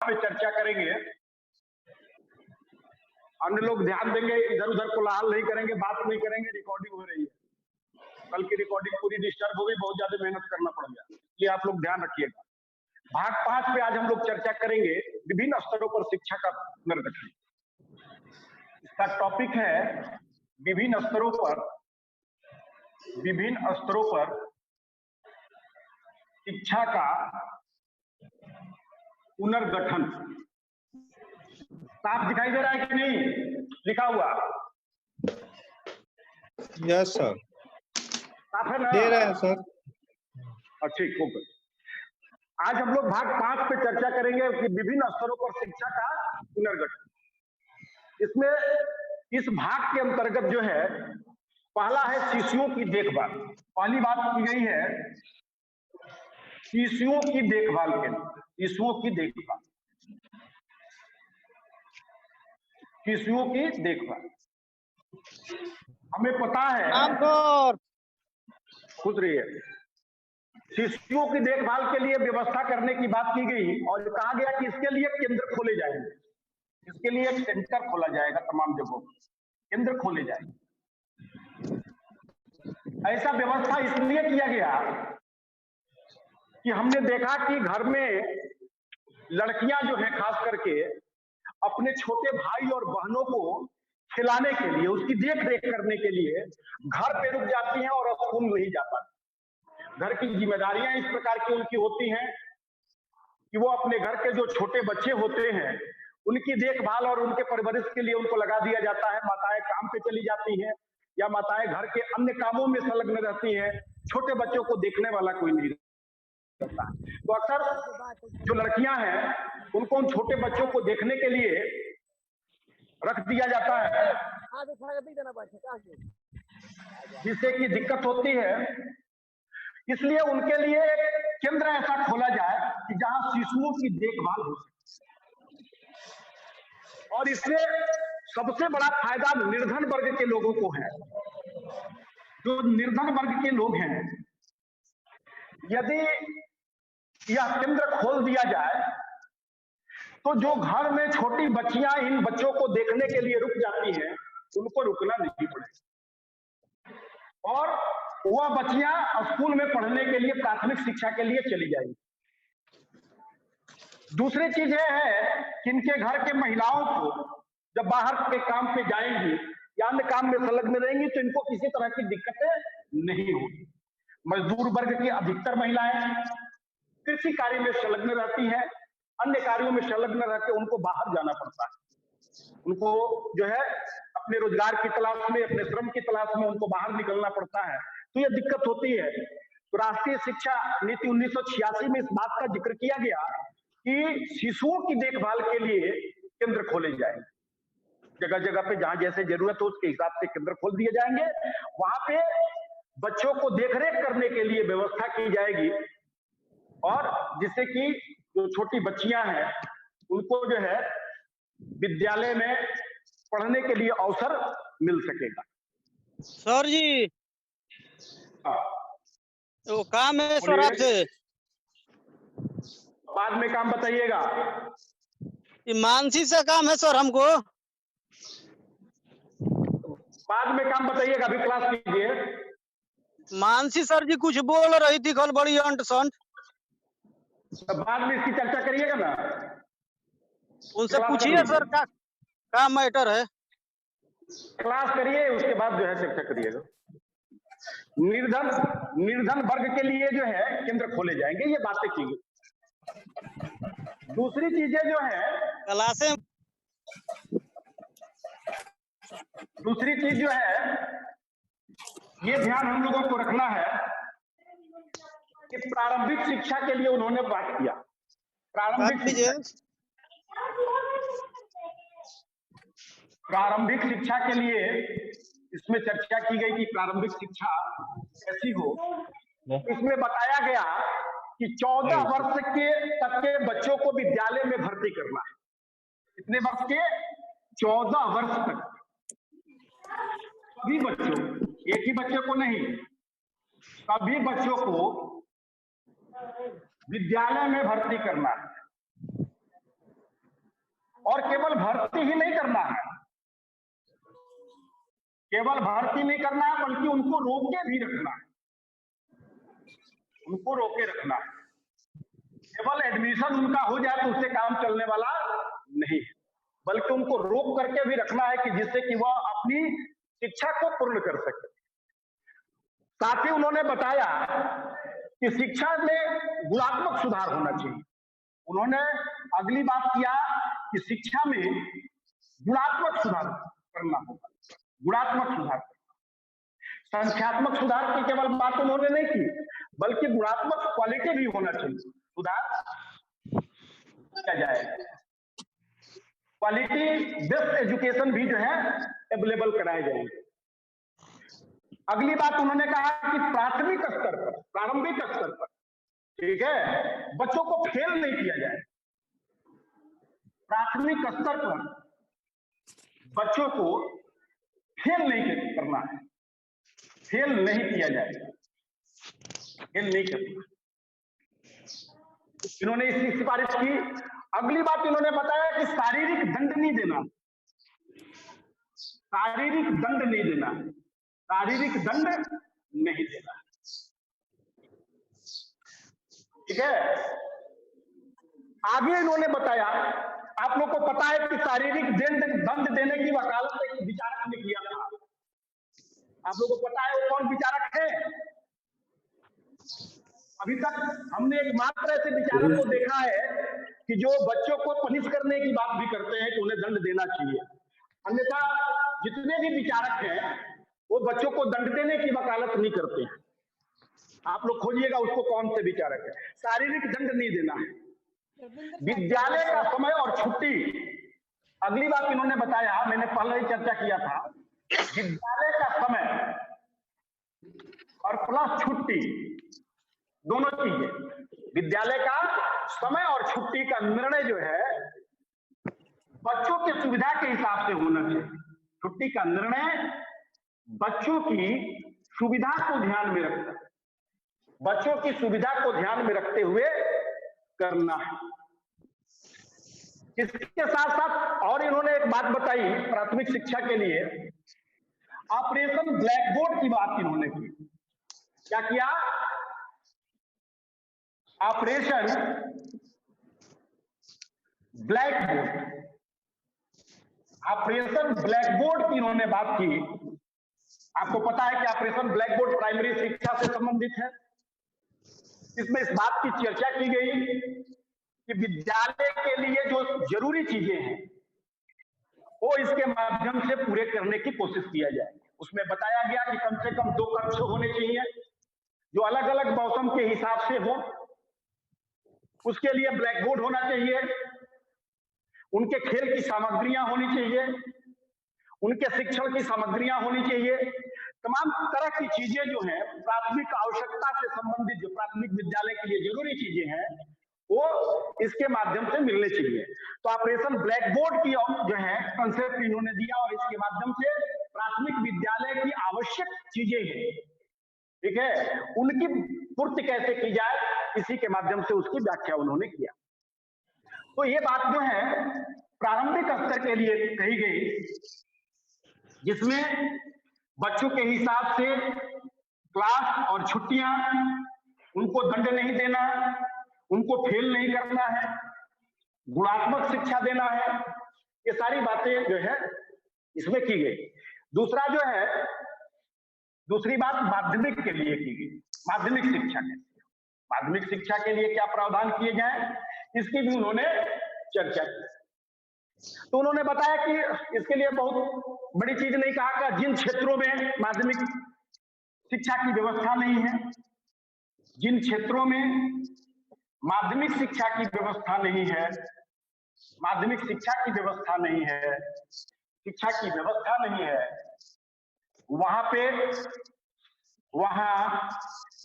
पे चर्चा करेंगे। अन्य लोग ध्यान देंगे, इधर उधर कोलाहल नहीं करेंगे, बात नहीं करेंगे। रिकॉर्डिंग हो रही है, कल की रिकॉर्डिंग पूरी डिस्टर्ब हो गई, बहुत ज्यादा मेहनत करना पड़ गया, इसलिए आप लोग ध्यान रखिएगा। भाग 5 पे आज हम लोग चर्चा करेंगे विभिन्न स्तरों पर शिक्षा का पुनर्गठन। इसका टॉपिक है विभिन्न स्तरों पर शिक्षा का पुनर्गठन। साफ दिखाई दे रहा है कि नहीं लिखा हुआ? यस सर, साफ है ना? दे रहे हैं सर। ठीक, ओके। आज हम लोग भाग 5 पे चर्चा करेंगे कि विभिन्न स्तरों पर शिक्षा का पुनर्गठन। इसमें इस भाग के अंतर्गत जो है, पहला है शिशुओं की देखभाल। पहली बात की गई है शिशुओं की देखभाल के लिए। शिशुओं की देखभाल हमें पता है, खुद रही है, शिशुओं की देखभाल के लिए व्यवस्था करने की बात की गई और कहा गया कि इसके लिए केंद्र खोले जाएंगे। इसके लिए एक सेंटर खोला जाएगा, तमाम जगहों पर केंद्र खोले जाएंगे। ऐसा व्यवस्था इसलिए किया गया कि हमने देखा कि घर में लड़कियां जो है खास करके अपने छोटे भाई और बहनों को खिलाने के लिए, उसकी देख रेख करने के लिए घर पे रुक जाती हैं और स्कूल नहीं जा पाती। घर की जिम्मेदारियां इस प्रकार की उनकी होती हैं कि वो अपने घर के जो छोटे बच्चे होते हैं उनकी देखभाल और उनके परवरिश के लिए उनको लगा दिया जाता है। माताएं काम पे चली जाती हैं या माताएं घर के अन्य कामों में संलग्न रहती हैं, छोटे बच्चों को देखने वाला कोई नहीं रहता। तो अक्सर जो लड़कियां हैं उनको उन छोटे बच्चों को देखने के लिए रख दिया जाता है, जिससे कि दिक्कत होती है। इसलिए उनके लिए एक केंद्र ऐसा खोला जाए कि जहां शिशुओं की देखभाल हो सके। और इससे सबसे बड़ा फायदा निर्धन वर्ग के लोगों को है। जो निर्धन वर्ग के लोग हैं, यदि यह केंद्र खोल दिया जाए तो जो घर में छोटी बच्चियां इन बच्चों को देखने के लिए रुक जाती हैं, उनको रुकना नहीं पड़ेगा और वह बच्चियां स्कूल में पढ़ने के लिए, प्राथमिक शिक्षा के लिए चली जाएंगी। दूसरी चीज यह है कि इनके घर के महिलाओं को जब बाहर के काम पे जाएंगी या अन्य काम में संलग्न रहेंगी तो इनको किसी तरह की दिक्कतें नहीं होगी। मजदूर वर्ग की अधिकतर महिलाएं कृषि कार्य में संलग्न रहती हैं, अन्य कार्यों में संलग्न रहकर उनको बाहर जाना पड़ता है। उनको जो है अपने रोजगार की तलाश में, अपने श्रम की तलाश में उनको बाहर निकलना पड़ता है, तो यह दिक्कत होती है। तो राष्ट्रीय शिक्षा नीति 1986 में इस बात का जिक्र किया गया कि शिशुओं की देखभाल के लिए केंद्र खोले जाएंगे। जगह जगह पे जहां जैसे जरूरत हो उसके हिसाब से केंद्र खोल दिए जाएंगे। वहां पे बच्चों को देखरेख करने के लिए व्यवस्था की जाएगी और जिससे कि जो छोटी बच्चियां हैं उनको जो है विद्यालय में पढ़ने के लिए अवसर मिल सकेगा। सर जी, तो काम है सर आपसे, बाद में काम बताइएगा। मानसी से काम है सर हमको, बाद में काम बताइएगा, अभी क्लास कीजिए। मानसी सर जी कुछ बोल रही थी कल बड़ी अंट संट, बाद में इसकी चर्चा करिएगा ना, उनसे पूछिए सर क्या मैटर है। क्लास करिए उसके बाद जो है चर्चा करिएगा। निर्धन वर्ग के लिए जो है केंद्र खोले जाएंगे, ये बातें की गई। दूसरी चीजें जो है क्लासें, दूसरी चीज जो है ये ध्यान हम लोगों को रखना है कि प्रारंभिक शिक्षा के लिए उन्होंने बात किया। प्रारंभिक शिक्षा के लिए इसमें चर्चा की गई कि प्रारंभिक शिक्षा कैसी हो। इसमें बताया गया कि 14 वर्ष के तक के बच्चों को विद्यालय में भर्ती करना है। कितने वर्ष के? 14 वर्ष तक सभी बच्चों, एक ही बच्चे को नहीं, सभी बच्चों को विद्यालय में भर्ती करना है। और केवल भर्ती ही नहीं करना है, केवल भर्ती नहीं करना है बल्कि उनको रोके भी रखना है, उनको रोके रखना है। केवल एडमिशन उनका हो जाए तो उससे काम चलने वाला नहीं है, बल्कि उनको रोक करके भी रखना है कि जिससे कि वह अपनी शिक्षा को पूर्ण कर सके। साथ ही उन्होंने बताया कि शिक्षा में गुणात्मक सुधार होना चाहिए। उन्होंने अगली बात किया कि शिक्षा में गुणात्मक सुधार करना होगा, गुणात्मक सुधार। संख्यात्मक सुधार की केवल बात उन्होंने नहीं की, बल्कि गुणात्मक क्वालिटी भी होना चाहिए, सुधार किया जाए। क्वालिटी बेस्ड एजुकेशन भी जो है अवेलेबल कराए जाएंगे। अगली बात उन्होंने कहा कि प्राथमिक स्तर पर, प्रारंभिक स्तर पर, ठीक है, बच्चों को फेल नहीं किया जाए। प्राथमिक स्तर पर बच्चों को फेल नहीं करना है, फेल नहीं किया जाएगा, फेल नहीं करना। इन्होंने इसकी सिफारिश की। अगली बात इन्होंने बताया कि शारीरिक दंड नहीं देना, शारीरिक दंड नहीं देना, शारीरिक दंड नहीं देना, ठीक है। आगे इन्होंने बताया, आप लोग को पता है कि शारीरिक दंड देने की वकालत एक विचारक ने किया था। आप लोगों को पता है वो कौन विचारक है? अभी तक हमने एक मात्र ऐसे विचारक को देखा है कि जो बच्चों को पनिश करने की बात भी करते हैं कि उन्हें दंड देना चाहिए। अन्यथा जितने भी विचारक हैं वो बच्चों को दंड देने की वकालत नहीं करते हैं। आप लोग खोजिएगा उसको कौन से विचारक है। शारीरिक दंड नहीं देना है। विद्यालय का समय और छुट्टी, अगली बात इन्होंने बताया, मैंने पहले ही चर्चा किया था, विद्यालय का समय और प्लस छुट्टी, दोनों चीजें, विद्यालय का समय और छुट्टी का निर्णय जो है बच्चों की सुविधा के हिसाब से होना चाहिए। छुट्टी का निर्णय बच्चों की सुविधा को ध्यान में रखकर, बच्चों की सुविधा को ध्यान में रखते हुए करना है। इसके साथ साथ और इन्होंने एक बात बताई प्राथमिक शिक्षा के लिए, ऑपरेशन ब्लैक बोर्ड की बात इन्होंने की। क्या किया? Operation black board, operation black board की इन्होंने बात की। आपको पता है कि ऑपरेशन ब्लैक बोर्ड प्राइमरी शिक्षा से संबंधित है। इसमें इस बात की चर्चा की गई कि विद्यालय के लिए जो जरूरी चीजें हैं वो इसके माध्यम से पूरे करने की कोशिश किया जाए। उसमें बताया गया कि कम से कम 2 कक्ष होने चाहिए जो अलग अलग मौसम के हिसाब से हो। उसके लिए ब्लैक बोर्ड होना चाहिए, उनके खेल की सामग्रियां होनी चाहिए, उनके शिक्षण की सामग्रियां होनी चाहिए। तमाम तरह की चीजें जो हैं प्राथमिक आवश्यकता से संबंधित, जो प्राथमिक विद्यालय के लिए जरूरी चीजें हैं वो इसके माध्यम से मिलने चाहिए। तो ऑपरेशन ब्लैक बोर्ड की जो है कंसेप्ट इन्होंने दिया और इसके माध्यम से प्राथमिक विद्यालय की आवश्यक चीजें हैं, ठीक है, उनकी पूर्ति कैसे की जाए, इसी के माध्यम से उसकी व्याख्या उन्होंने किया। तो ये बात जो है प्रारंभिक स्तर के लिए कही गई, जिसमें बच्चों के हिसाब से क्लास और छुट्टियां, उनको दंड नहीं देना, उनको फेल नहीं करना है, गुणात्मक शिक्षा देना है, ये सारी बातें जो है इसमें की गई। दूसरा जो है, दूसरी बात माध्यमिक के लिए की गई। माध्यमिक शिक्षा के लिए, माध्यमिक शिक्षा के लिए क्या प्रावधान किए जाए इसकी भी उन्होंने चर्चा की। तो उन्होंने बताया कि इसके लिए बहुत बड़ी चीज नहीं कहा कि जिन क्षेत्रों में माध्यमिक शिक्षा की व्यवस्था नहीं है, जिन क्षेत्रों में माध्यमिक शिक्षा की व्यवस्था नहीं है, माध्यमिक शिक्षा की व्यवस्था नहीं है, शिक्षा की व्यवस्था नहीं है, वहां पे वहां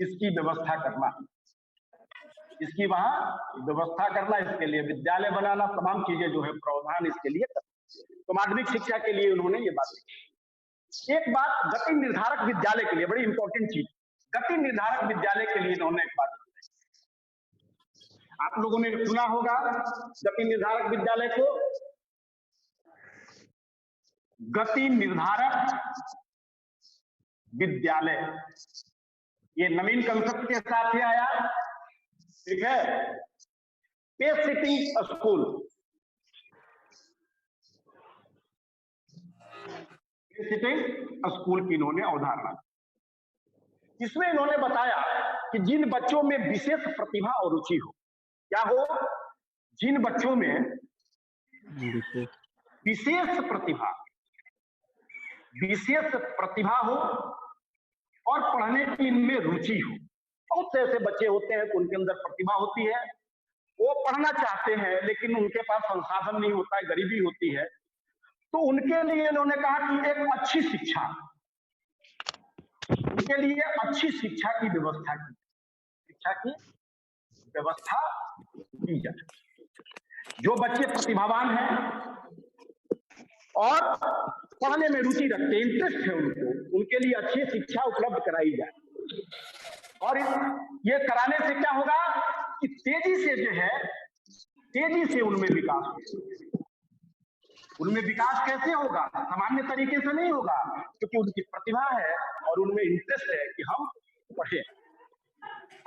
इसकी व्यवस्था करना, इसकी वहां व्यवस्था करना, इसके लिए विद्यालय बनाना, तमाम चीजें जो है प्रावधान इसके लिए करना। तो माध्यमिक शिक्षा के लिए उन्होंने ये बात की। एक बात गति निर्धारक विद्यालय के लिए बड़ी इंपॉर्टेंट चीज, गति निर्धारक विद्यालय के लिए इन्होंने एक बात, आप लोगों ने सुना होगा गति निर्धारक विद्यालय को, गति निर्धारक विद्यालय, ये नवीन कंसेप्ट के साथ ही आया। ठीक है, pace setting school, pace setting school की इन्होंने अवधारणा। इसमें इन्होंने बताया कि जिन बच्चों में विशेष प्रतिभा और रुचि हो, क्या हो, जिन बच्चों में विशेष प्रतिभा हो और पढ़ने की इनमें रुचि हो। बहुत से ऐसे बच्चे होते हैं कि उनके अंदर प्रतिभा होती है, वो पढ़ना चाहते हैं लेकिन उनके पास संसाधन नहीं होता है, गरीबी होती है। तो उनके लिए इन्होंने कहा कि एक अच्छी शिक्षा, उनके लिए अच्छी शिक्षा की व्यवस्था की जाए। जो बच्चे प्रतिभावान हैं और पढ़ने में रुचि रखते हैं, इंटरेस्ट है उनको, उनके लिए अच्छी शिक्षा उपलब्ध कराई जाए। और ये कराने से क्या होगा कि तेजी से उनमें विकास होगा। उनमें विकास कैसे होगा? सामान्य तरीके से नहीं होगा, क्योंकि उनकी प्रतिभा है और उनमें इंटरेस्ट है कि हम पढ़े।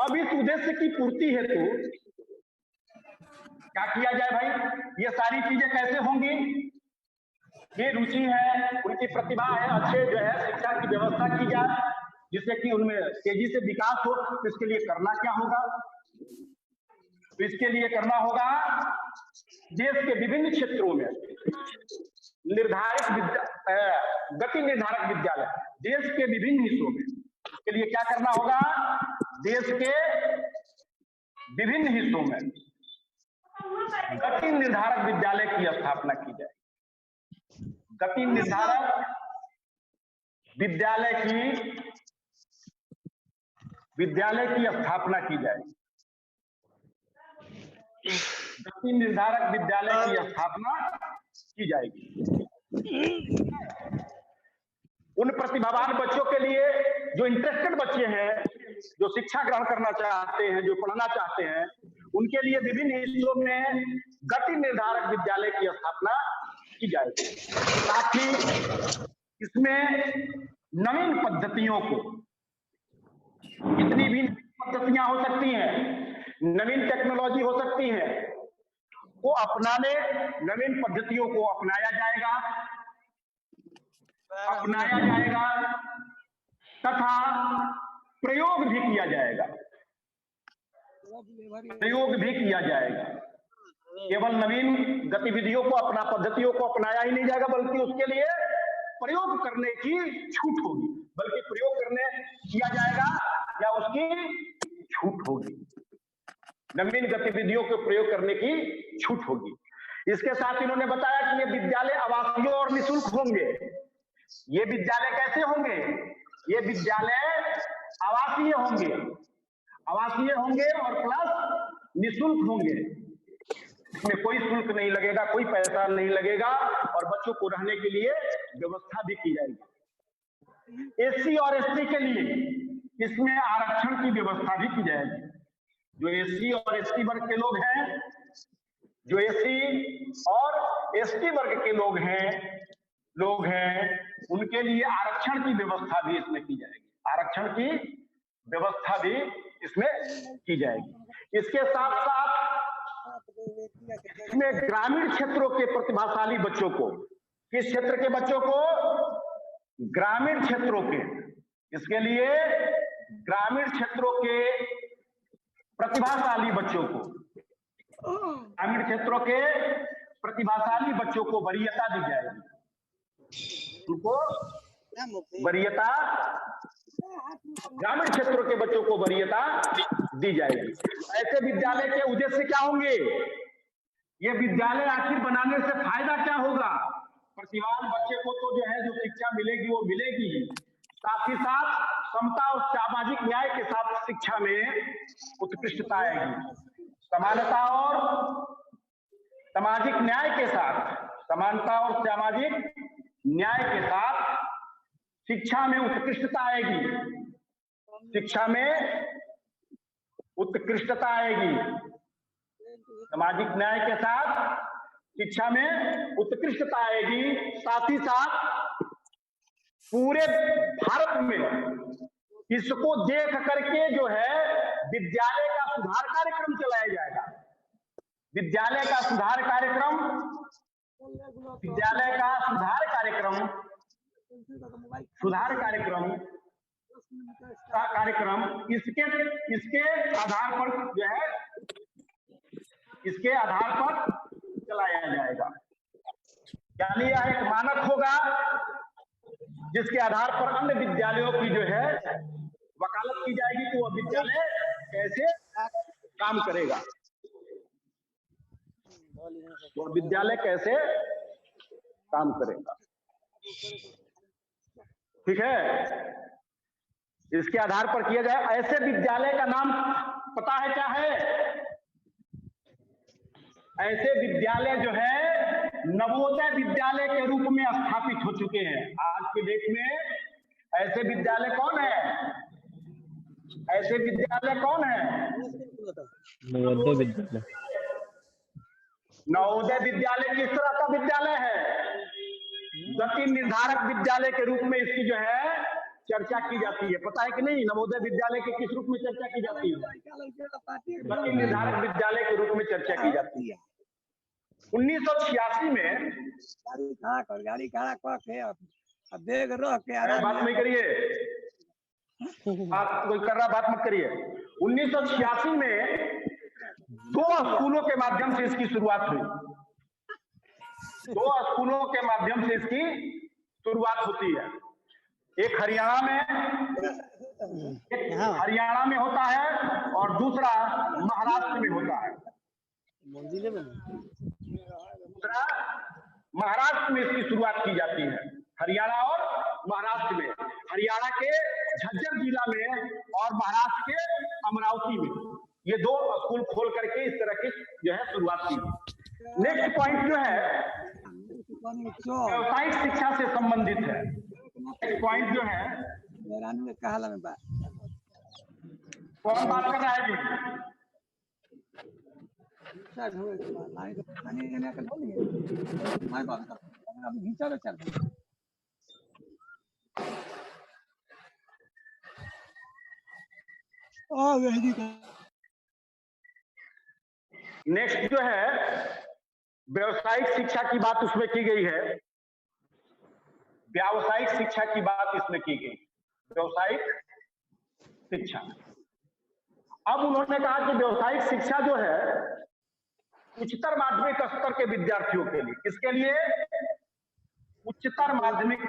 अब इस उद्देश्य की पूर्ति हेतु क्या किया जाए भाई? ये सारी चीजें कैसे होंगी? ये रुचि है, उनकी प्रतिभा है, अच्छे जो है शिक्षा की व्यवस्था की जाए जिससे कि उनमें तेजी से विकास हो। तो इसके लिए करना क्या होगा? तो इसके लिए करना होगा देश के विभिन्न क्षेत्रों में गति निर्धारक विद्यालय, देश के विभिन्न हिस्सों में। इसके लिए क्या करना होगा? देश के विभिन्न हिस्सों में गति निर्धारक विद्यालय की स्थापना की जाए। गति निर्धारक विद्यालय की स्थापना की जाए। गति निर्धारक विद्यालय की स्थापना की जाएगी। उन प्रतिभावान बच्चों के लिए, जो इंटरेस्टेड बच्चे हैं, जो शिक्षा ग्रहण करना चाहते हैं, जो पढ़ना चाहते हैं, उनके लिए विभिन्न हिस्सों में गति निर्धारक विद्यालय की स्थापना की जाएगी। साथ ही इसमें नवीन पद्धतियों को, जितनी भी पद्धतियां हो सकती हैं, नवीन टेक्नोलॉजी हो सकती है, वो नवीन पद्धतियों को अपनाया जाएगा तथा प्रयोग भी किया जाएगा। केवल नवीन गतिविधियों को पद्धतियों को अपनाया ही नहीं जाएगा, बल्कि उसके लिए प्रयोग करने की छूट होगी, बल्कि प्रयोग किया जाएगा या उसकी छूट होगी। नवीन गतिविधियों को प्रयोग करने की छूट होगी। इसके साथ इन्होंने बताया कि ये विद्यालय आवासीय और निःशुल्क होंगे। ये विद्यालय कैसे होंगे? ये विद्यालय आवासीय होंगे और प्लस निःशुल्क होंगे। इसमें कोई शुल्क नहीं लगेगा, कोई पैसा नहीं लगेगा और बच्चों को रहने के लिए व्यवस्था भी की जाएगी। एससी और एसटी के लिए इसमें आरक्षण की व्यवस्था भी की जाएगी। जो एससी और एसटी वर्ग के लोग हैं, जो एससी और एसटी वर्ग के लोग हैं, उनके लिए आरक्षण की व्यवस्था भी इसमें की जाएगी। आरक्षण की व्यवस्था भी इसमें की जाएगी। इसके साथ साथ इसमें ग्रामीण क्षेत्रों के प्रतिभाशाली बच्चों को, किस क्षेत्र के बच्चों को? ग्रामीण क्षेत्रों के। इसके लिए ग्रामीण क्षेत्रों के प्रतिभाशाली बच्चों को, ग्रामीण क्षेत्रों के प्रतिभाशाली बच्चों को वरीयता दी जाएगी। उनको वरीयता, ग्रामीण क्षेत्रों के बच्चों को वरीयता दी जाएगी। ऐसे विद्यालय के उद्देश्य क्या होंगे? ये विद्यालय आखिर बनाने से फायदा क्या होगा? प्रतिभावान बच्चे को तो जो है जो शिक्षा मिलेगी वो मिलेगी, साथ ही साथ समता और सामाजिक न्याय के साथ शिक्षा में उत्कृष्टता आएगी। समानता और सामाजिक न्याय के साथ, समानता और सामाजिक न्याय के साथ शिक्षा में उत्कृष्टता आएगी। शिक्षा में उत्कृष्टता आएगी। सामाजिक न्याय के साथ शिक्षा में उत्कृष्टता आएगी। साथ ही साथ पूरे भारत में इसको देख करके जो है विद्यालय का सुधार कार्यक्रम चलाया जाएगा। विद्यालय का सुधार कार्यक्रम, विद्यालय का सुधार कार्यक्रम, सुधार कार्यक्रम इसके आधार पर जो है, इसके आधार पर चलाया जाएगा। यानी यह एक मानक होगा जिसके आधार पर अन्य विद्यालयों की जो है वकालत की जाएगी कि वह विद्यालय कैसे काम करेगा, वह विद्यालय कैसे काम करेगा। ठीक है, इसके आधार पर किया जाए। ऐसे विद्यालय का नाम पता है क्या है? ऐसे विद्यालय जो है नवोदय विद्यालय के रूप में स्थापित हो चुके हैं। आज के डेट में ऐसे विद्यालय कौन है? ऐसे विद्यालय कौन है? नवोदय विद्यालय। नवोदय विद्यालय किस तरह का विद्यालय है? गति निर्धारक विद्यालय के रूप में इसकी जो है चर्चा की जाती है। पता है कि नहीं नवोदय विद्यालय के किस रूप में चर्चा की जाती है? गति निर्धारक विद्यालय के रूप में चर्चा की जाती है। 1986 में बात नहीं करिए, आप कोई कर रहा बात मत करिए। 1986 में 2 स्कूलों के माध्यम से इसकी शुरुआत हुई। 2 स्कूलों के माध्यम से इसकी शुरुआत होती है। एक हरियाणा में होता है और दूसरा महाराष्ट्र में होता है। दूसरा महाराष्ट्र में इसकी शुरुआत की जाती है, हरियाणा और महाराष्ट्र में। हरियाणा के झज्जर जिला में और महाराष्ट्र के अमरावती में ये 2 स्कूल खोल करके इस तरह की जो है शुरुआत की। नेक्स्ट पॉइंट जो है व्यावसायिक शिक्षा से संबंधित है। नेक्स्ट पॉइंट जो है, कौन बात कर रहा है जी? नेक्स्ट जो है व्यावसायिक शिक्षा की बात उसमें की गई है। व्यावसायिक शिक्षा की बात इसमें की गई, व्यावसायिक शिक्षा। अब उन्होंने कहा कि व्यावसायिक शिक्षा जो है उच्चतर माध्यमिक स्तर के विद्यार्थियों के लिए, किसके लिए? उच्चतर माध्यमिक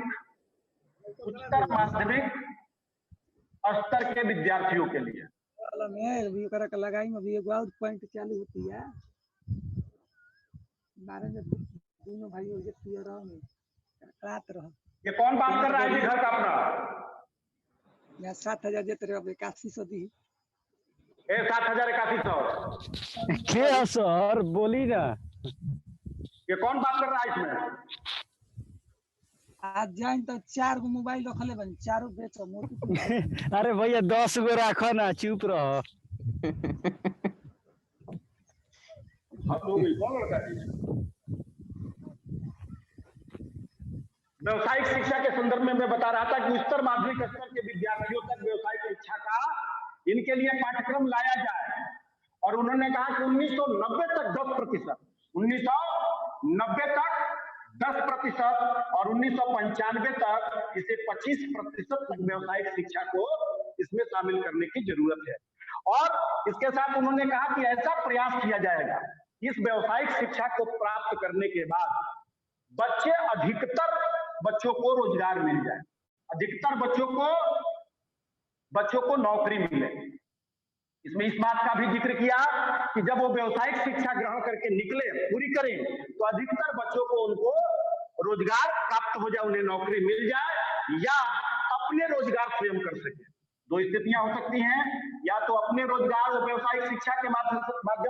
स्तर के विद्यार्थियों के लिए। लगाई में भी और पॉइंट चालू होती है। दोनों भाई ये कौन बात कर रहा है जी घर का अपना? 7,000 देते रहे 8100 दी। 7,000 8100 क्या सर बोली ना। ये कौन बात कर रहा है इसमें? आज जाए तो 4 गो मोबाइल रखले बन, चारों बेचो मोती। अरे भैया 10 गो रखो ना, चुप रहो। कौन लड़का है? व्यावसायिक शिक्षा के संदर्भ में मैं बता रहा था कि उच्चतर माध्यमिक स्तर के विद्यार्थियों तक व्यावसायिक शिक्षा का इनके लिए पाठ्यक्रम लाया जाए। और उन्होंने कहा कि 1990 तक 10%, 1990 तक 10% और 1995 तक इसे 25% तक व्यावसायिक शिक्षा को इसमें शामिल करने की जरूरत है। और इसके साथ उन्होंने कहा कि ऐसा प्रयास किया जाएगा इस व्यावसायिक शिक्षा को प्राप्त करने के बाद अधिकतर बच्चों को रोजगार मिल जाए, अधिकतर बच्चों को नौकरी मिले। इसमें इस बात का भी जिक्र किया कि जब वो व्यावसायिक शिक्षा ग्रहण करके निकले, पूरी करें, तो अधिकतर बच्चों को उनको रोजगार प्राप्त हो जाए, उन्हें नौकरी मिल जाए या अपने रोजगार स्वयं कर सके। 2 स्थितियां हो सकती हैं, या तो अपने रोजगार वो व्यावसायिक शिक्षा के माध्यम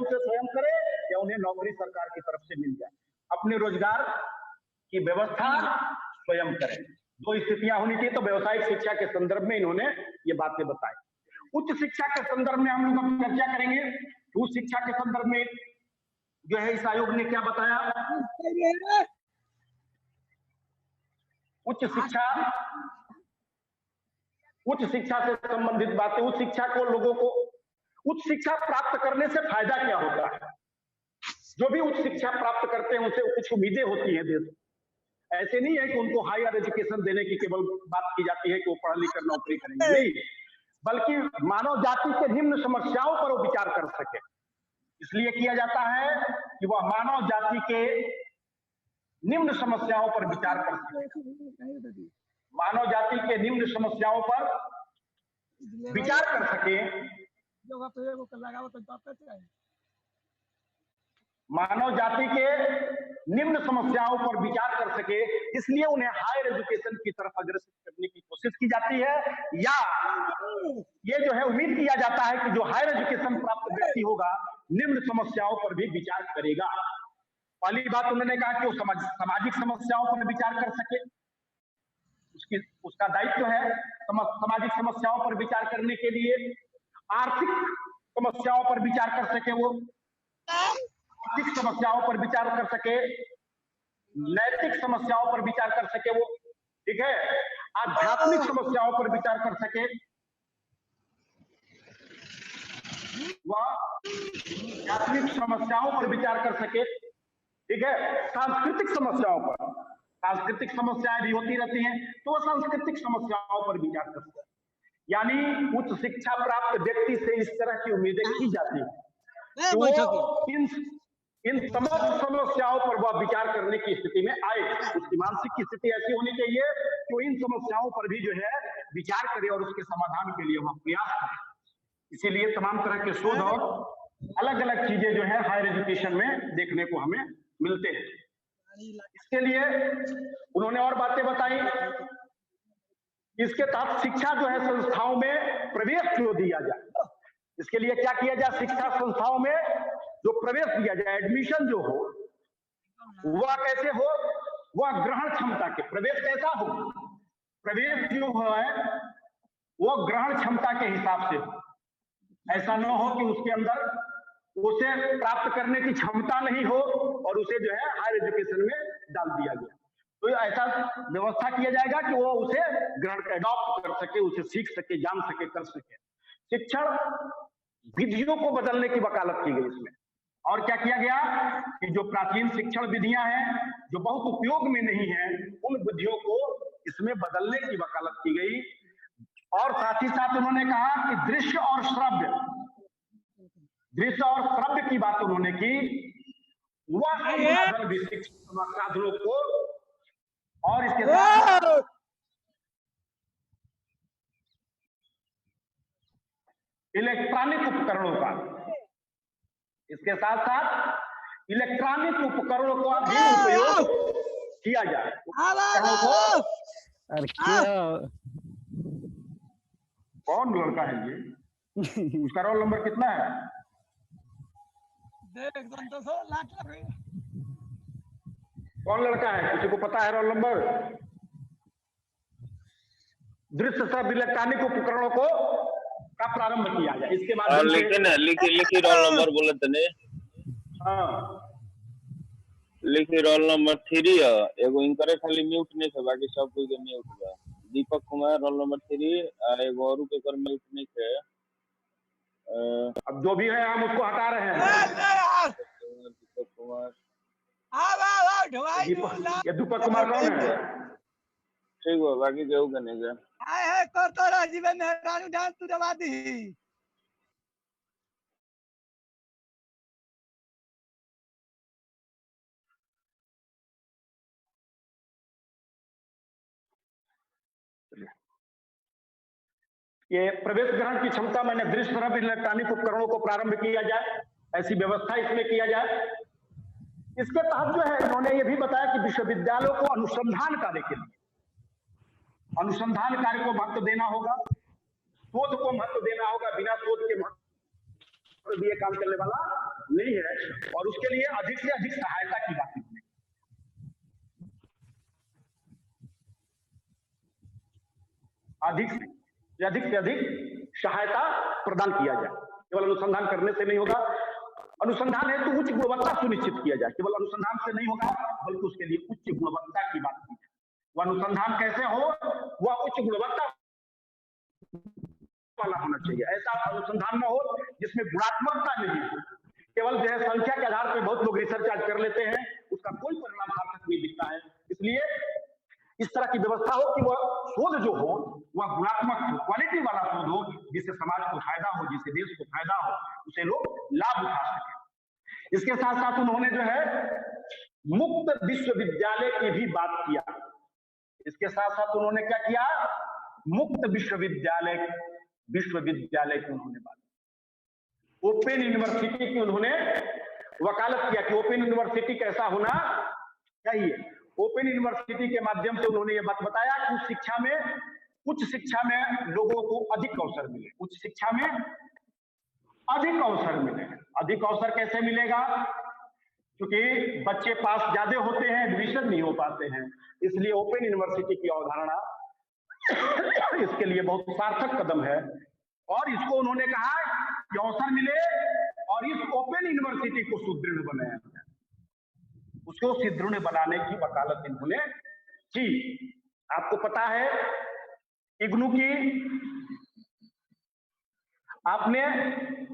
से स्वयं करे या उन्हें नौकरी सरकार की तरफ से मिल जाए। अपने रोजगार की व्यवस्था स्वयं करें, 2 स्थितियां होनी चाहिए। तो व्यावसायिक शिक्षा के संदर्भ में इन्होंने ये बातें बताई। उच्च शिक्षा के संदर्भ में हम लोग अब चर्चा करेंगे। उच्च शिक्षा के संदर्भ में जो है इस आयोग ने क्या बताया, उच्च शिक्षा से संबंधित बातें, उच्च शिक्षा को लोगों को उच्च शिक्षा प्राप्त करने से फायदा क्या होता है। जो भी उच्च शिक्षा प्राप्त करते हैं उनसे कुछ उम्मीदें होती हैं देश। ऐसे नहीं है कि उनको हायर एजुकेशन देने की केवल बात की जाती है कि वो पढ़ लिख कर नौकरी करेंगे, नहीं, बल्कि मानव जाति के निम्न समस्याओं पर वो विचार कर सके। इसलिए किया जाता है कि वह मानव जाति के निम्न समस्याओं पर विचार कर सके, मानव जाति के निम्न समस्याओं पर विचार कर सके, मानव जाति के निम्न समस्याओं पर विचार कर सके। इसलिए उन्हें हायर एजुकेशन की तरफ अग्रसर करने की कोशिश की जाती है, या ये जो है उम्मीद किया जाता है कि जो हायर एजुकेशन प्राप्त व्यक्ति होगा निम्न समस्याओं पर भी विचार करेगा। पहली बात उन्होंने कहा कि वो सामाजिक समस्याओं पर विचार कर सके, उसका दायित्व है सामाजिक समस्याओं पर विचार करने के लिए। आर्थिक समस्याओं पर विचार कर सके, वो आर्थिक समस्याओं पर विचार कर सके, नैतिक समस्याओं पर विचार कर सके वो, ठीक है, आध्यात्मिक समस्याओं पर विचार कर सके, वह आध्यात्मिक समस्याओं पर विचार कर सके, ठीक है, सांस्कृतिक समस्याओं पर, सांस्कृतिक समस्याएं भी होती रहती हैं तो वह सांस्कृतिक समस्याओं पर विचार कर सके। यानी उच्च शिक्षा प्राप्त व्यक्ति से इस तरह की उम्मीदें की जाती है कि वो इन समस्त समस्याओं पर वह विचार करने की स्थिति में आए। उसकी मानसिक स्थिति ऐसी होनी चाहिए कि वो इन समस्याओं पर भी जो है विचार करे और उसके समाधान के लिए वह प्रयास करे। इसीलिए तमाम तरह के शोध और अलग अलग चीजें जो है हायर एजुकेशन में देखने को हमें मिलते हैं। इसके लिए उन्होंने और बातें बताई। इसके तहत शिक्षा जो है संस्थाओं में प्रवेश क्यों दिया जाए, इसके लिए क्या किया जाए, शिक्षा संस्थाओं में जो प्रवेश दिया जाए, एडमिशन जो हो वह कैसे हो, वह ग्रहण क्षमता के, प्रवेश कैसा हो, प्रवेश जो है वह ग्रहण क्षमता के हिसाब से हो। ऐसा न हो कि उसके अंदर उसे प्राप्त करने की क्षमता नहीं हो और उसे जो है हायर एजुकेशन में डाल दिया गया। तो ऐसा व्यवस्था किया जाएगा कि वो उसे ग्रहण अडॉप्ट कर सके, उसे सीख सके, जान सके, कर सके। शिक्षण विधियों को बदलने की वकालत की गई इसमें। और क्या किया गया कि जो प्राचीन शिक्षण विधियां हैं जो बहुत उपयोग में नहीं है, उन विधियों को इसमें बदलने की वकालत की गई। और साथ ही साथ उन्होंने कहा कि दृश्य और श्रव्य की बात उन्होंने की, वह साधन भी शिक्षण साधनों को, और इसके साथ इलेक्ट्रॉनिक उपकरणों का, इसके साथ साथ इलेक्ट्रॉनिक उपकरणों का भी उपयोग किया जाए। उपकरणों को, अरे क्या कौन लड़का है ये, उसका रोल नंबर कितना है, कौन लड़का है, किसी को पता है रोल नंबर? दृश्य सब इलेक्ट्रॉनिक उपकरणों को का प्रारंभ किया जाए। इसके बाद लिखी रोल नंबर बोले तने, हाँ लिखी रोल नंबर 3 है, एगो इनकरे खाली म्यूट नहीं है, बाकी सब कोई के म्यूट बा। दीपक कुमार रोल नंबर 3, एगो और के कर म्यूट नहीं है। अब जो भी है हम उसको हटा रहे हैं। दीपक कुमार, ये दीपक कुमार कौन है? ठीक है, बाकी केहू के नहीं है। ये प्रवेश ग्रहण की क्षमता मैंने दृश्य श्रव्य इलेक्ट्रॉनिक उपकरणों को प्रारंभ किया जाए, ऐसी व्यवस्था इसमें किया जाए। इसके तहत जो है इन्होंने ये भी बताया कि विश्वविद्यालयों को अनुसंधान कार्य के लिए, अनुसंधान कार्य को महत्व देना होगा, शोध को महत्व देना होगा। बिना शोध के महत्व दिए काम चलने वाला नहीं है, और उसके लिए अधिक से अधिक सहायता की बात है, अधिक से अधिक सहायता प्रदान किया जाए। केवल अनुसंधान करने से नहीं होगा, अनुसंधान है तो उच्च गुणवत्ता सुनिश्चित किया जाए। केवल अनुसंधान से नहीं होगा बल्कि उसके लिए उच्च गुणवत्ता की बात की जाए। वह अनुसंधान कैसे हो, वह उच्च गुणवत्ता वाला होना चाहिए। ऐसा अनुसंधान न हो जिसमें गुणात्मकता नहीं हो, केवल जो है संख्या के आधार पर बहुत लोग रिसर्च आज कर लेते हैं, उसका कोई परिणाम सार्थक नहीं दिखता है। इसलिए इस तरह की व्यवस्था हो कि वह शोध जो हो वह गुणात्मक हो, क्वालिटी वाला शोध हो, जिससे समाज को फायदा हो, जिससे देश को फायदा हो, उसे लोग लाभ उठा सके। इसके साथ साथ उन्होंने जो है मुक्त विश्वविद्यालय की भी बात किया। इसके साथ साथ उन्होंने क्या किया, मुक्त विश्वविद्यालय की उन्होंने बात, ओपन यूनिवर्सिटी की उन्होंने वकालत किया कि ओपन यूनिवर्सिटी कैसा होना चाहिए। ओपन यूनिवर्सिटी के माध्यम से उन्होंने ये बात बताया कि उच्च शिक्षा में लोगों को अधिक अवसर मिले, उच्च शिक्षा में अधिक अवसर मिले। अधिक अवसर कैसे मिलेगा, क्योंकि बच्चे पास ज्यादा होते हैं, एडमिशन नहीं हो पाते हैं, इसलिए ओपन यूनिवर्सिटी की अवधारणा इसके लिए बहुत सार्थक कदम है। और इसको उन्होंने कहा कि अवसर मिले और इस ओपन यूनिवर्सिटी को सुदृढ़ बनाया जाए, उसको सुदृढ़ बनाने की वकालत इन्होंने की। आपको पता है इग्नू की, आपने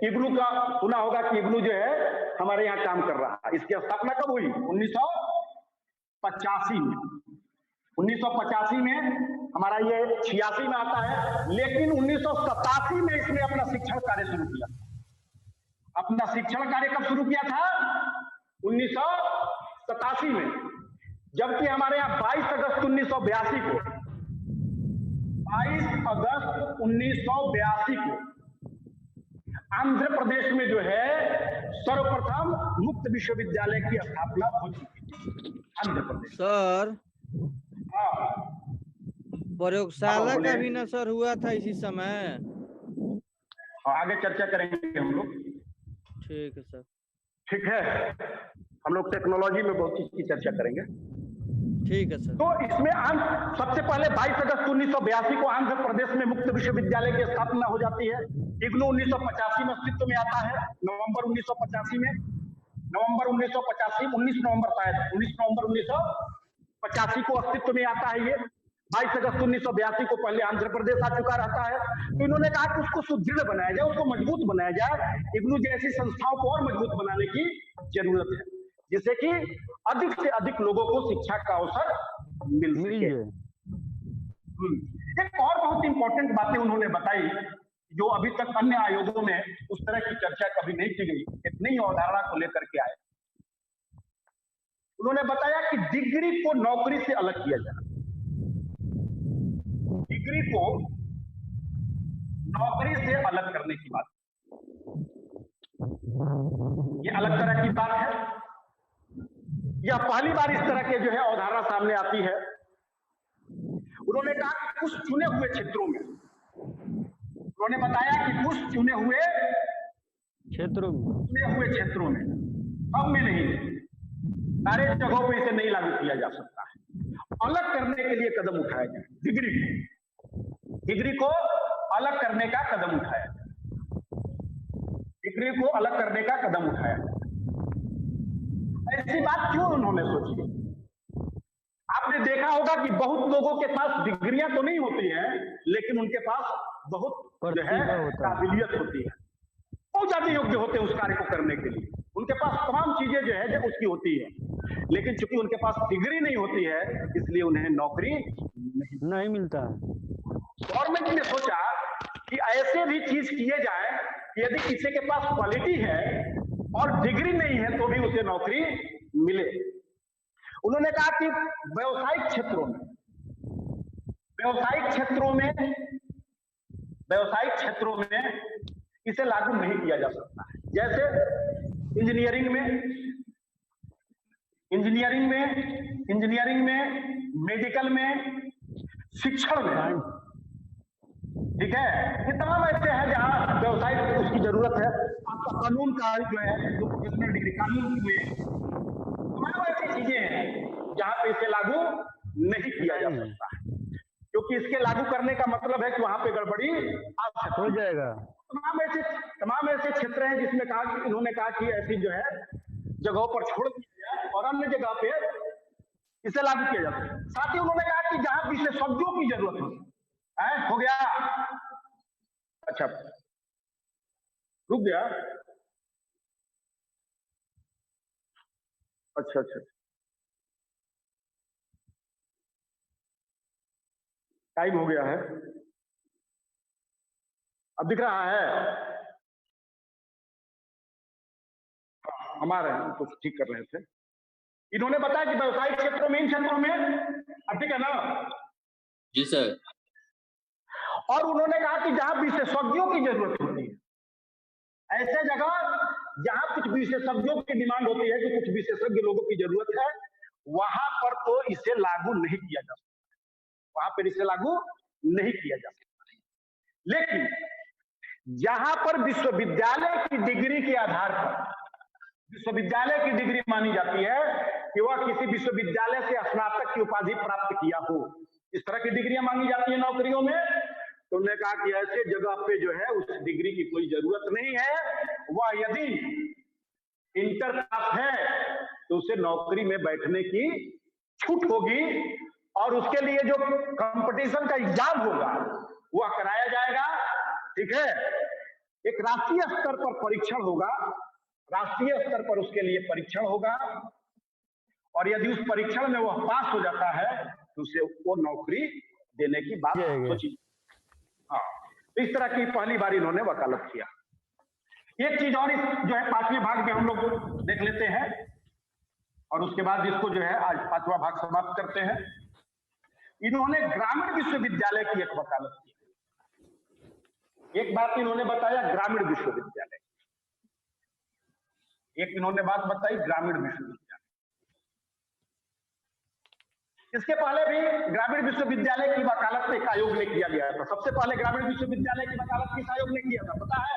इग्नू का सुना होगा कि इग्नू जो है हमारे यहाँ काम कर रहा है। इसकी स्थापना कब हुई, 1985 में। 1985 में, हमारा ये 86 में आता है, लेकिन 1987 में इसने अपना शिक्षण कार्य शुरू किया। अपना शिक्षण कार्य कब शुरू किया था, 1987 में, जबकि हमारे यहाँ 22 अगस्त 1982 को 22 अगस्त 1982 को आंध्र प्रदेश में जो है सर्वप्रथम मुक्त विश्वविद्यालय की स्थापना हो चुकी थी। आंध्र प्रदेश सर, हाँ, प्रयोगशाला का भी ना सर हुआ था इसी समय। आगे चर्चा करेंगे हम लोग। ठीक है सर। ठीक है, हम लोग टेक्नोलॉजी में बहुत चीज की चर्चा करेंगे। ठीक है सर। तो इसमें सबसे पहले 22 अगस्त 1982 को आंध्र प्रदेश में मुक्त विश्वविद्यालय की स्थापना हो जाती है। इग्नू 1985 में अस्तित्व में आता है, नवंबर 1985 में, 19 नवंबर शायद 19 नवंबर 1985 को अस्तित्व में आता है ये। 22 अगस्त 1982 को पहले आंध्र प्रदेश आ चुका रहता है। तो इन्होंने कहा कि उसको सुदृढ़ बनाया जाए, उसको मजबूत बनाया जाए। इग्नू जैसी संस्थाओं को और मजबूत बनाने की जरूरत है, जिससे कि अधिक से अधिक लोगों को शिक्षा का अवसर मिल सके। एक और बहुत इंपॉर्टेंट बातें उन्होंने बताई जो अभी तक अन्य आयोगों में उस तरह की चर्चा कभी नहीं की गई, एक नई अवधारणा को लेकर के आए। उन्होंने बताया कि डिग्री को नौकरी से अलग किया जाए। डिग्री को नौकरी से अलग करने की बात, ये अलग तरह की बात है। यह पहली बार इस तरह के जो है अवधारणा सामने आती है। उन्होंने कहा कि कुछ चुने हुए क्षेत्रों में, उन्होंने बताया कि कुछ चुने हुए क्षेत्रों में, सब में नहीं, सारे जगहों पे इसे नहीं लागू किया जा सकता है। अलग करने के लिए कदम उठाया जाए, डिग्री को अलग करने का कदम उठाया जाए, डिग्री को अलग करने का कदम उठाया जाए। ऐसी बात क्यों उन्होंने सोची? आपने देखा होगा कि बहुत लोगों के पास डिग्रियां तो नहीं होती हैं, लेकिन उनके पास बहुत जो है काबिलियत होती है, बहुत ज्यादा योग्य होते हैं उस कार्य को करने के लिए। उनके पास तमाम चीजें जो है जो उसकी होती है, लेकिन चूंकि उनके पास डिग्री नहीं होती है, इसलिए उन्हें नौकरी नहीं मिलता है। गवर्नमेंट ने सोचा कि ऐसे भी चीज किए जाए कि यदि किसी के पास क्वालिटी है और डिग्री नहीं है तो भी उसे नौकरी मिले। उन्होंने कहा कि व्यावसायिक क्षेत्रों में इसे लागू नहीं किया जा सकता है। जैसे इंजीनियरिंग में, मेडिकल में, शिक्षण में, ठीक है, ये तमाम ऐसे हैं जहां व्यवसाय उसकी जरूरत है। आपका कानून का जो है प्रोफेशनल डिग्री, कानून में तमाम ऐसी चीजें हैं जहां पे इसे लागू नहीं किया जा सकता है, क्योंकि इसके लागू करने का मतलब है कि वहां पे गड़बड़ी हो जाएगा। तमाम ऐसे क्षेत्र हैं जिसमें कहा कि इन्होंने कहा कि ऐसी जो है जगहों पर छोड़ दिया जाए और अन्य जगह पे इसे लागू किया जाता है। साथ ही उन्होंने कहा कि जहां विशेषज्ञों की जरूरत हो गया। अच्छा, रुक गया। अच्छा अच्छा, टाइम हो गया है, अब दिख रहा है। हमारे तो ठीक कर रहे थे। इन्होंने बताया कि व्यवसायिक क्षेत्रों में, इन क्षेत्रों में, अब ठीक है ना? जी सर। और उन्होंने कहा कि जहां विशेषज्ञों की जरूरत होती है, ऐसे जगह जहां कुछ विशेषज्ञों की डिमांड होती है कि कुछ विशेषज्ञ लोगों की जरूरत है, वहां पर तो इसे लागू नहीं किया जा सकता, वहां पर इसे लागू नहीं किया जा सकता। लेकिन जहां पर विश्वविद्यालय की डिग्री के आधार पर विश्वविद्यालय की डिग्री मानी जाती है कि वह किसी विश्वविद्यालय से स्नातक की उपाधि प्राप्त किया हो, इस तरह की डिग्रियां मांगी जाती है नौकरियों में। तो उन्होंने कहा कि ऐसे जगह पे जो है उस डिग्री की कोई जरूरत नहीं है, वह यदि इंटर पास है तो उसे नौकरी में बैठने की छूट होगी और उसके लिए जो कंपटीशन का एग्जाम होगा वह कराया जाएगा। ठीक है, एक राष्ट्रीय स्तर पर परीक्षण होगा, राष्ट्रीय स्तर पर उसके लिए परीक्षण होगा और यदि उस परीक्षण में वह पास हो जाता है तो उसे वो नौकरी देने की बात सोची। हाँ, तो इस तरह की पहली बार इन्होंने वकालत किया। एक चीज और इस जो है 5वें भाग में हम लोग देख लेते हैं और उसके बाद इसको जो है आज 5वां भाग समाप्त करते हैं। इन्होंने ग्रामीण विश्वविद्यालय की एक वकालत की। एक बात इन्होंने बताया ग्रामीण विश्वविद्यालय, एक इन्होंने बात बताई ग्रामीण विश्वविद्यालय। इसके पहले भी ग्रामीण विश्वविद्यालय की वकालत एक आयोग ने किया गया था। सबसे पहले ग्रामीण विश्वविद्यालय की वकालत किस आयोग ने किया था पता है?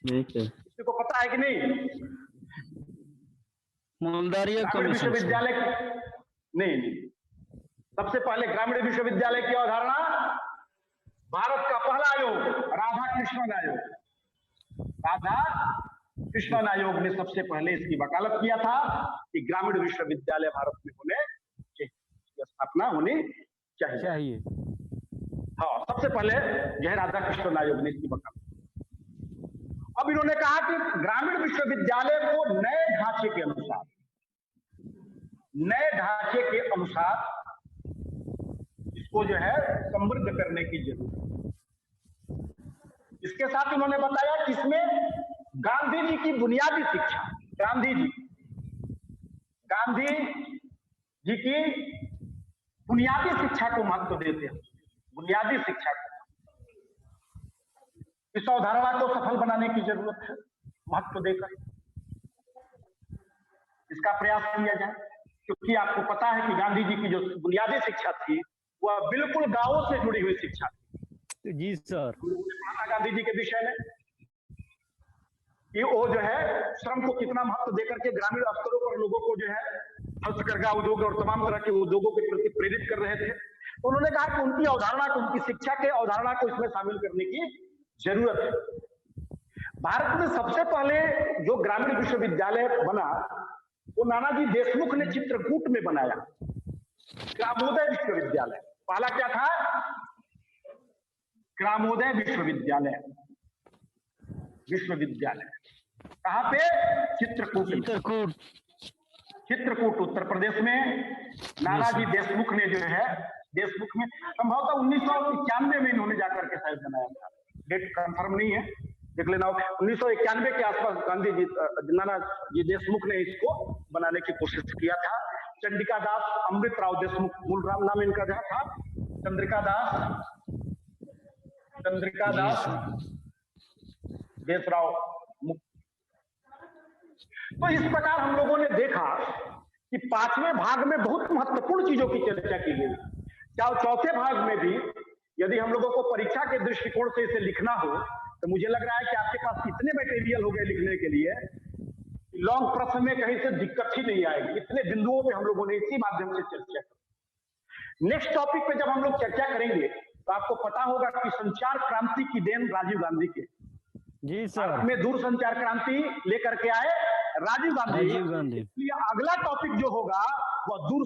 किसी को पता है कि नहीं? ग्रामीण विश्वविद्यालय नहीं, सबसे पहले ग्रामीण विश्वविद्यालय की अवधारणा भारत का पहला आयोग राधा कृष्णन आयोग, राधा कृष्णन आयोग ने सबसे पहले इसकी वकालत किया था कि ग्रामीण विश्वविद्यालय भारत में होने चाहिए, स्थापना होनी चाहिए। हाँ, सबसे पहले यह राधा कृष्णन आयोग ने इसकी वकालत। अब इन्होंने कहा कि ग्रामीण विश्वविद्यालय को नए ढांचे के अनुसार इसको जो है समृद्ध करने की जरूरत है। इसके साथ उन्होंने बताया कि इसमें गांधी जी की बुनियादी शिक्षा, गांधी जी की बुनियादी शिक्षा को महत्व देते हैं, बुनियादी शिक्षा को। इस अवधारणा को सफल बनाने की जरूरत है, महत्व देकर इसका प्रयास किया जाए, क्योंकि आपको पता है कि गांधी जी की जो बुनियादी शिक्षा थी वह बिल्कुल गांवों से जुड़ी हुई शिक्षा थी। जी सर। गांधी जी के विषय में कि वो जो है श्रम को कितना महत्व देकर के ग्रामीण स्तरों पर लोगों को जो है हस्तकरघा उद्योग और तमाम तरह के उद्योगों के प्रति प्रेरित कर रहे थे। उन्होंने कहा कि उनकी अवधारणा को, उनकी शिक्षा के अवधारणा को इसमें शामिल करने की जरूरत है। भारत में सबसे पहले जो ग्रामीण विश्वविद्यालय बना वो नानाजी देशमुख ने चित्रकूट में बनाया, ग्रामोदय विश्वविद्यालय। पहला क्या था? ग्रामोदय विश्वविद्यालय। कहां पे? चित्रकूट उत्तर प्रदेश में। नानाजी देशमुख ने जो है, देशमुख में संभवतः 1991 में इन्होंने जाकर के शायद बनाया था, डेट कंफर्म नहीं है, देख लेना। 1991 के आसपास गांधी जी, नानाजी देशमुख ने इसको बनाने की कोशिश किया था। चंद्रिका दास अमृतराव देशमुख, मूल नाम इनका जहां था चंद्रिका दास देशराव मुख। तो इस प्रकार हम लोगों ने देखा कि 5वें भाग में बहुत महत्वपूर्ण चीजों की चर्चा की गई। चौथे भाग में भी यदि हम लोगों को परीक्षा के दृष्टिकोण से इसे लिखना हो तो मुझे लग रहा है कि आपके पास इतने मटेरियल हो गए लिखने के लिए, लॉन्ग प्रश्न में कहीं से दिक्कत ही नहीं आएगी। इतने बिंदुओं पे हम लोगों ने इसी माध्यम से चर्चा की। नेक्स्ट टॉपिक पे जब हम लोग चर्चा करेंगे तो आपको पता होगा कि संचार क्रांति की देन राजीव गांधी के, जी सर। भारत में दूरसंचार क्रांति लेकर के आए राजीव गांधी। राजीव गांधी। इसलिए अगला टॉपिक जो होगा वह दूर